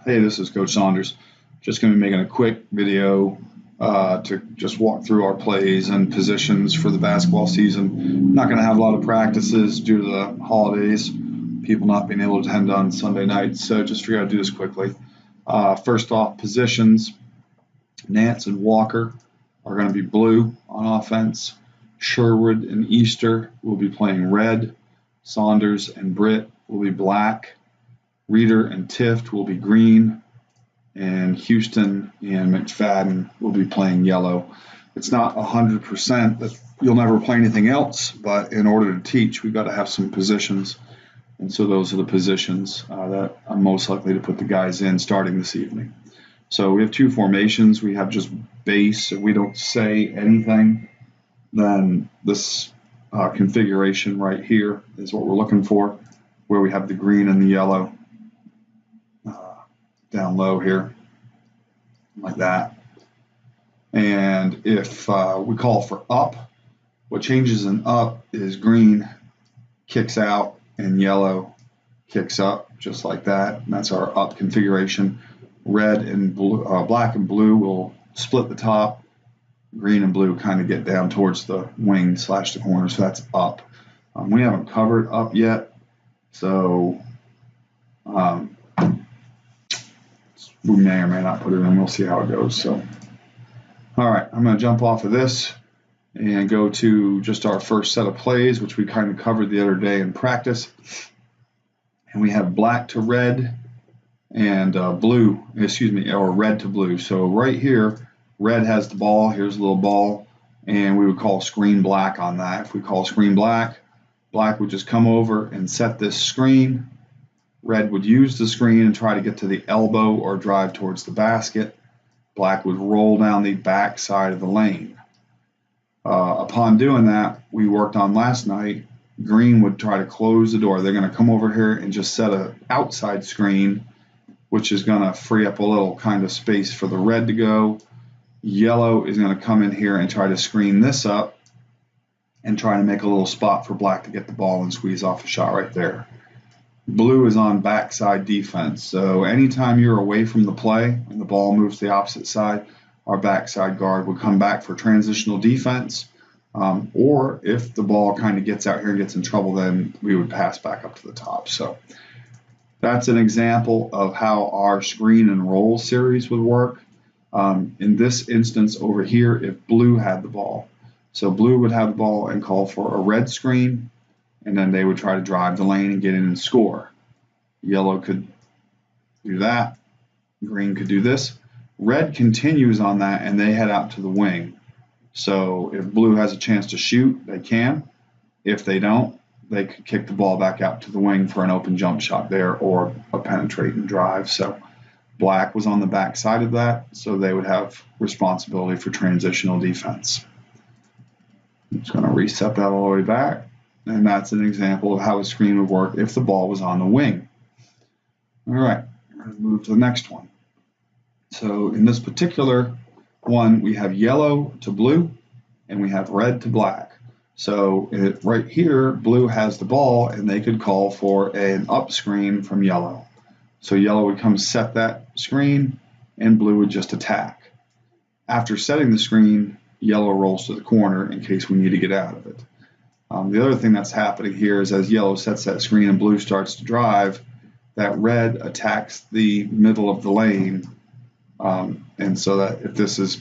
Hey, this is Coach Saunders. Just going to be making a quick video to just walk through our plays and positions for the basketball season. Not going to have a lot of practices due to the holidays, people not being able to attend on Sunday nights, so just figured I'd do this quickly. First off, positions. Nance and Walker are going to be blue on offense. Sherwood and Easter will be playing red. Saunders and Britt will be black. Reeder and Tift will be green, and Houston and McFadden will be playing yellow. It's not 100% that you'll never play anything else, but in order to teach, we've got to have some positions, and so those are the positions that I'm most likely to put the guys in starting this evening. So we have two formations. We have just base. If we don't say anything, then this configuration right here is what we're looking for, where we have the green and the yellow down low here, like that. And if we call for up, what changes in up is green kicks out and yellow kicks up, just like that. And that's our up configuration. Red and blue, black and blue will split the top. Green and blue kind of get down towards the wing / the corner, so that's up. We haven't covered up yet, so we may or may not put it in. We'll see how it goes. So, all right, I'm going to jump off of this and go to just our first set of plays, which we kind of covered the other day in practice. And we have black to red and red to blue. So right here, red has the ball. Here's a little ball, and we would call screen black on that. If we call screen black, black would just come over and set this screen. Red would use the screen and try to get to the elbow or drive towards the basket. Black would roll down the back side of the lane. Upon doing that, we worked on last night, green would try to close the door. They're going to come over here and just set an outside screen, which is going to free up a little kind of space for the red to go. Yellow is going to come in here and try to screen this up and try to make a little spot for black to get the ball and squeeze off a shot right there. Blue is on backside defense, so anytime you're away from the play and the ball moves to the opposite side, our backside guard would come back for transitional defense, or if the ball kind of gets out here and gets in trouble, then we would pass back up to the top. So that's an example of how our screen and roll series would work. In this instance over here, if blue had the ball, so blue would have the ball and call for a red screen, and then they would try to drive the lane and get in and score. Yellow could do that. Green could do this. Red continues on that, and they head out to the wing. So if blue has a chance to shoot, they can. If they don't, they could kick the ball back out to the wing for an open jump shot there or a penetrate and drive. So black was on the back side of that, so they would have responsibility for transitional defense. I'm just going to reset that all the way back. And that's an example of how a screen would work if the ball was on the wing. All right, we're going to move to the next one. So in this particular one, we have yellow to blue, and we have red to black. So right here, blue has the ball, and they could call for an up screen from yellow. So yellow would come set that screen, and blue would just attack. After setting the screen, yellow rolls to the corner in case we need to get out of it. The other thing that's happening here is as yellow sets that screen and blue starts to drive, that red attacks the middle of the lane, and so that if this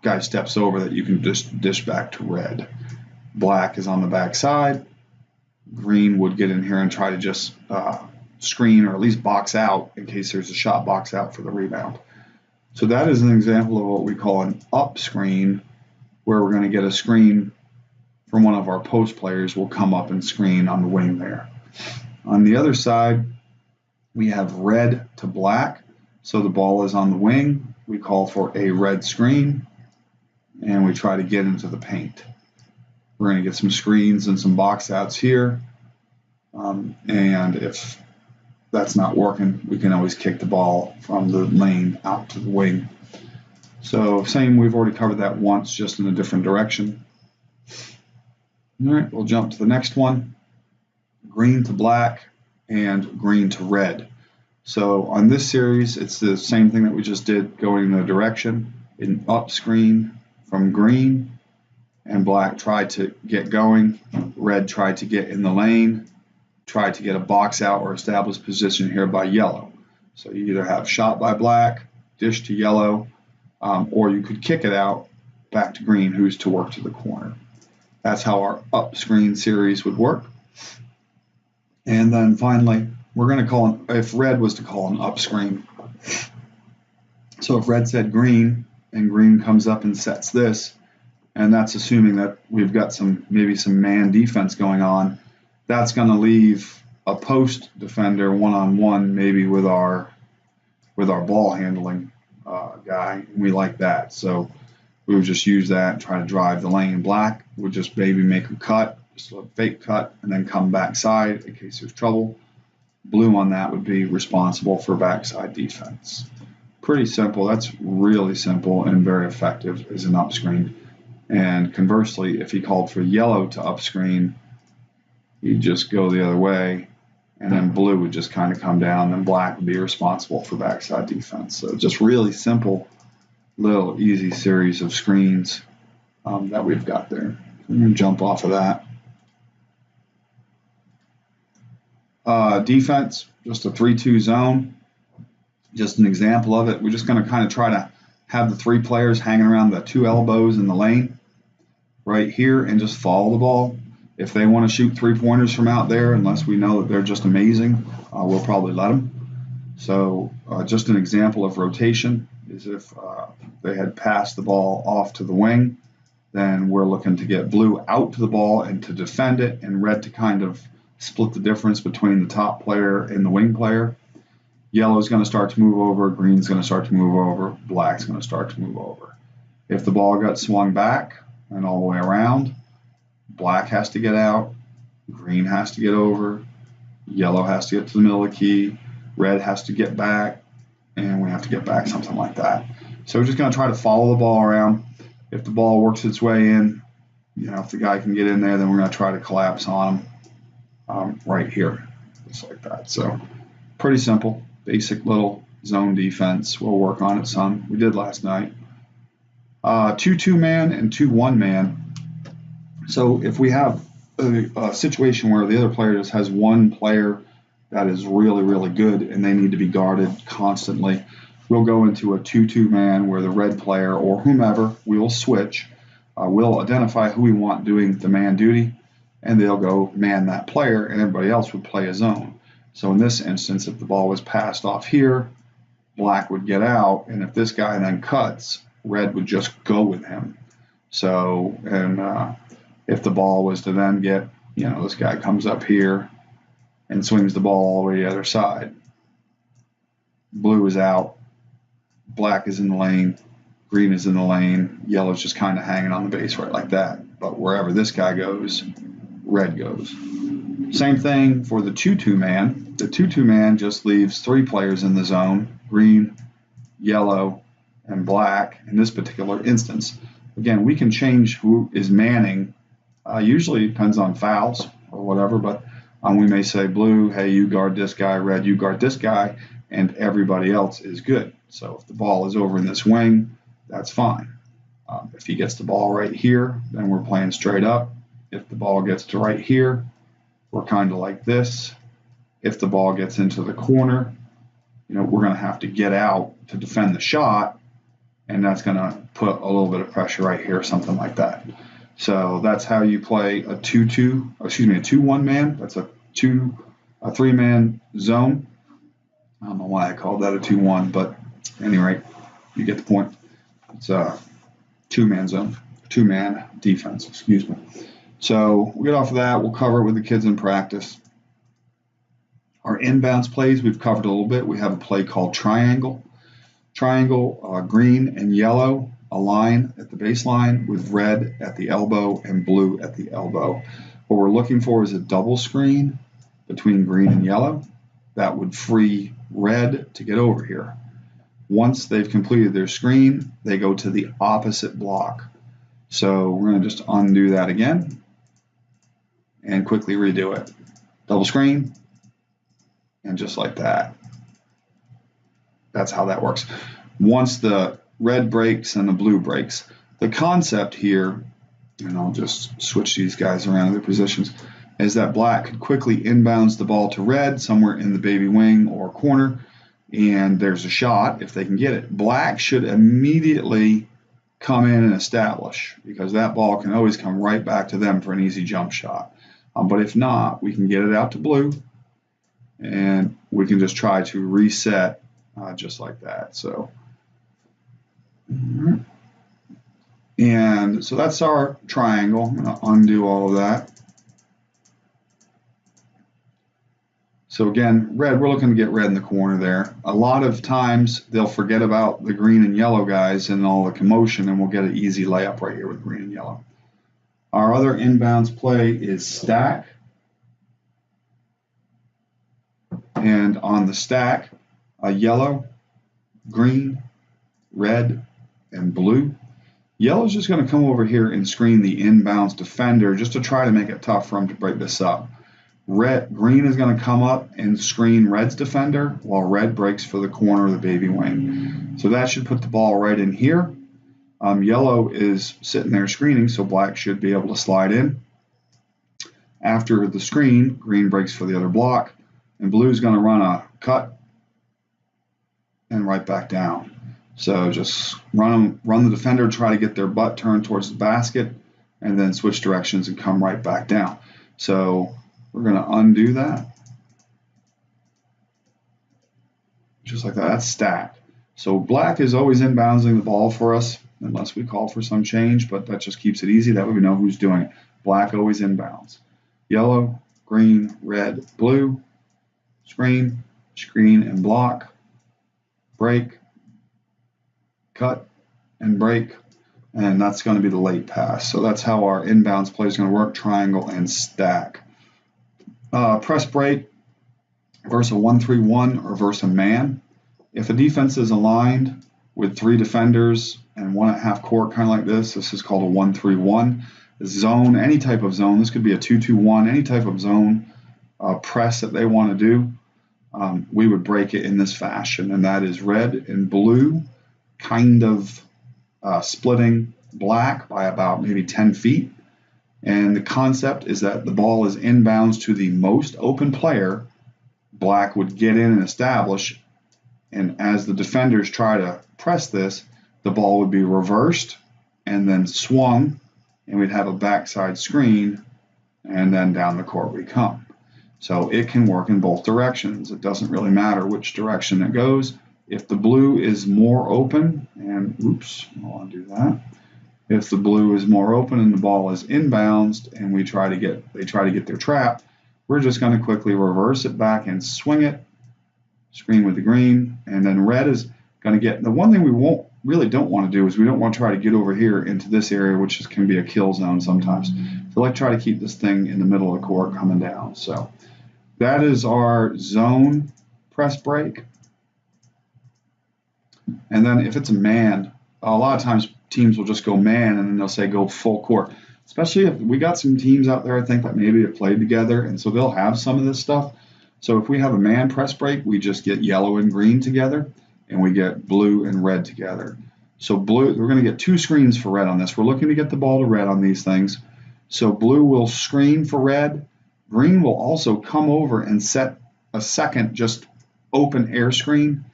guy steps over, that you can just dish back to red. Black is on the back side. Green would get in here and try to just screen or at least box out in case there's a shot box out for the rebound. So that is an example of what we call an up screen, where we're going to get a screen from one of our post players will come up and screen on the wing there. On the other side, we have red to black. So the ball is on the wing. We call for a red screen, and we try to get into the paint. We're going to get some screens and some box outs here. And if that's not working, we can always kick the ball from the lane out to the wing. So same, we've already covered that once, just in a different direction. All right, we'll jump to the next one. Green to black and green to red. So on this series, it's the same thing that we just did, going in the direction, in up screen from green, and black tried to get going, red tried to get in the lane, tried to get a box out or establish position here by yellow. So you either have shot by black, dish to yellow, or you could kick it out back to green, who's to work to the corner. That's how our up screen series would work. And then finally, we're going to call, if red was to call an up screen. So if red said green, and green comes up and sets this, and that's assuming that we've got maybe some man defense going on, that's going to leave a post defender one-on-one, maybe with our ball handling guy. We like that, so we would just use that and try to drive the lane. Black would just maybe make a cut, just a fake cut, and then come backside in case there's trouble. Blue on that would be responsible for backside defense. Pretty simple. That's really simple and very effective as an up screen. And conversely, if he called for yellow to up screen, he'd just go the other way, and then blue would just kind of come down, and black would be responsible for backside defense. So just really simple, little easy series of screens that we've got there. I'm going to jump off of that. Defense, just a 3-2 zone. Just an example of it. We're just going to kind of try to have the 3 players hanging around the 2 elbows in the lane right here and just follow the ball. If they want to shoot 3-pointers from out there, unless we know that they're just amazing, we'll probably let them. So just an example of rotation is if they had passed the ball off to the wing, then we're looking to get blue out to the ball and to defend it, and red to kind of split the difference between the top player and the wing player. Yellow is going to start to move over, green's going to start to move over, black's going to start to move over. If the ball got swung back and all the way around, black has to get out, green has to get over, yellow has to get to the middle of the key, red has to get back, and we have to get back, something like that. So we're just going to try to follow the ball around. If the ball works its way in, if the guy can get in there, then we're going to try to collapse on him right here, just like that. So pretty simple, basic little zone defense. We'll work on it some. We did last night. 2-2 man and 2-1 man. So if we have a situation where the other player just has one player that is really, really good and they need to be guarded constantly, we'll go into a 2-2 man where the red player or whomever, we'll switch. We'll identify who we want doing the man duty, and they'll go man that player, and everybody else would play a zone. So in this instance, if the ball was passed off here, black would get out, and if this guy then cuts, red would just go with him. So, and if the ball was to then get, this guy comes up here and swings the ball all the way to the other side, blue is out, black is in the lane, green is in the lane, yellow's just kind of hanging on the base right like that. But wherever this guy goes, red goes. Same thing for the 2-2 man. The 2-2 man just leaves 3 players in the zone, green, yellow, and black in this particular instance. Again, we can change who is manning. Usually it depends on fouls or whatever, but we may say blue, hey, you guard this guy, red, you guard this guy, and everybody else is good. So if the ball is over in this wing, that's fine. If he gets the ball right here, then we're playing straight up. If the ball gets to right here, we're kind of like this. If the ball gets into the corner, we're going to have to get out to defend the shot, and that's going to put a little bit of pressure right here, something like that. So that's how you play a 2-1 man. That's a 3-man zone. I don't know why I called that a 2-1, but at any rate, you get the point. It's a 2-man zone, 2-man defense, excuse me. So we'll get off of that. We'll cover it with the kids in practice. Our inbounds plays, we've covered a little bit. We have a play called triangle. Triangle, green and yellow align at the baseline with red at the elbow and blue at the elbow. What we're looking for is a double screen between green and yellow that would free red to get over here. Once they've completed their screen, they go to the opposite block. So we're going to just undo that again and quickly redo it. Double screen, and just like that. that's how that works. Once the red breaks and the blue breaks, the concept here, and I'll just switch these guys around in their positions, is that black could quickly inbounds the ball to red somewhere in the baby wing or corner, and there's a shot if they can get it. Black should immediately come in and establish, because that ball can always come right back to them for an easy jump shot. But if not, we can get it out to blue, and we can just try to reset just like that. So, and so that's our triangle. I'm going to undo all of that. So again, red, we're looking to get red in the corner there. A lot of times they'll forget about the green and yellow guys and all the commotion, and we'll get an easy layup right here with green and yellow. Our other inbounds play is stack. And on the stack, yellow, green, red, and blue. Yellow is just going to come over here and screen the inbounds defender just to try to make it tough for him to break this up. Green is going to come up and screen red's defender, while red breaks for the corner of the baby wing. So that should put the ball right in here. Yellow is sitting there screening, so black should be able to slide in. After the screen, green breaks for the other block, and blue is going to run a cut and right back down. So just run the defender, try to get their butt turned towards the basket, and then switch directions and come right back down. So we're going to undo that. Just like that. That's stacked. So black is always inbounding the ball for us unless we call for some change, but that just keeps it easy. That way we know who's doing it. Black always inbounds. Yellow, green, red, blue, screen, and block, break, cut, and break, and that's going to be the late pass. So that's how our inbounds play is going to work, triangle and stack. Press break versus a 1-3-1 or versus a man. If a defense is aligned with 3 defenders and 1 at half court, kind of like this is called a 1-3-1. Zone, any type of zone, this could be a 2-2-1, any type of zone press that they want to do, we would break it in this fashion, and that is red and blue kind of splitting black by about maybe 10 feet. And the concept is that the ball is inbounds to the most open player. Black would get in and establish, and as the defenders try to press this, the ball would be reversed and then swung, and we'd have a backside screen, and then down the court we come. So it can work in both directions. It doesn't really matter which direction it goes. If the blue is more open, and oops, I'll undo that. If the blue is more open and the ball is inbounds, and they try to get their trap, we're just going to quickly reverse it back and swing it, screen with the green, and then red is going to get. The one thing we don't want to do is we don't want to try to get over here into this area, which can be a kill zone sometimes. So like try to keep this thing in the middle of the court coming down. So that is our zone press break. And then if it's a man, a lot of times teams will just go man and then they'll say go full court. Especially if we got some teams out there, I think, that maybe have played together, and so they'll have some of this stuff. So if we have a man press break, we just get yellow and green together, and we get blue and red together. So blue, we're going to get 2 screens for red on this. We're looking to get the ball to red on these things. So blue will screen for red. Green will also come over and set a second just open air screen,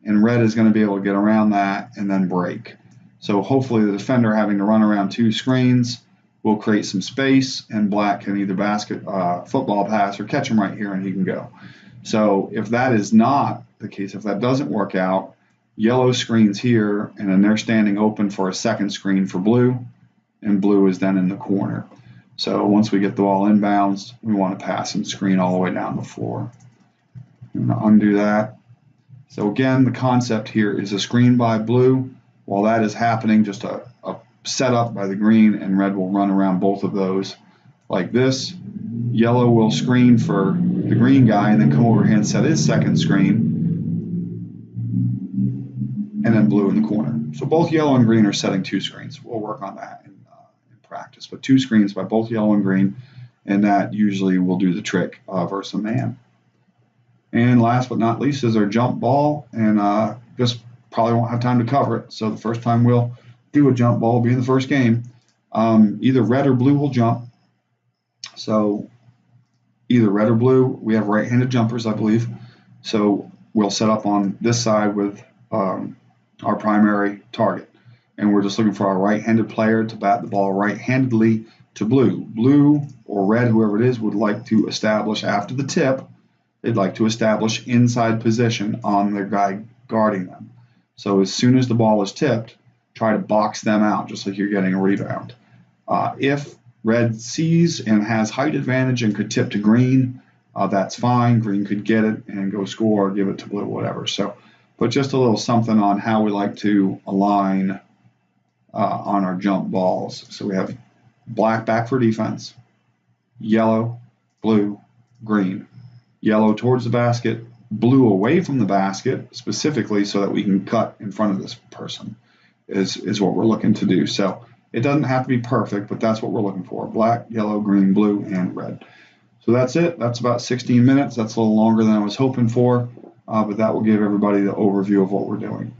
and red is going to be able to get around that and then break. So hopefully the defender having to run around 2 screens will create some space, and black can either football pass or catch him right here and he can go. So if that is not the case, if that doesn't work out, yellow screens here, and then they're standing open for a second screen for blue, and blue is then in the corner. So once we get the ball inbounds, we want to pass and screen all the way down the floor. I'm going to undo that. So again, the concept here is a screen by blue. While that is happening, just a setup by the green, and red will run around both of those like this. Yellow will screen for the green guy and then come over here and set his second screen, and then blue in the corner. So both yellow and green are setting 2 screens. We'll work on that in practice, but 2 screens by both yellow and green, and that usually will do the trick versus a man. And last but not least is our jump ball, and just probably won't have time to cover it. So the first time we'll do a jump ball will be in the first game. Either red or blue will jump. So either red or blue. We have right-handed jumpers, I believe. So we'll set up on this side with our primary target. And we're just looking for our right-handed player to bat the ball right-handedly to blue. Blue or red, whoever it is, would like to establish after the tip, they'd like to establish inside position on their guy guarding them. So as soon as the ball is tipped, try to box them out, just like you're getting a rebound. If red sees and has height advantage and could tip to green, that's fine. Green could get it and go score or give it to blue, whatever. So, but just a little something on how we like to align on our jump balls. So we have black back for defense, yellow, blue, green. Yellow towards the basket, blue away from the basket, specifically so that we can cut in front of this person is what we're looking to do. So it doesn't have to be perfect, but that's what we're looking for. Black, yellow, green, blue, and red. So that's it. That's about 16 minutes. That's a little longer than I was hoping for, but that will give everybody the overview of what we're doing.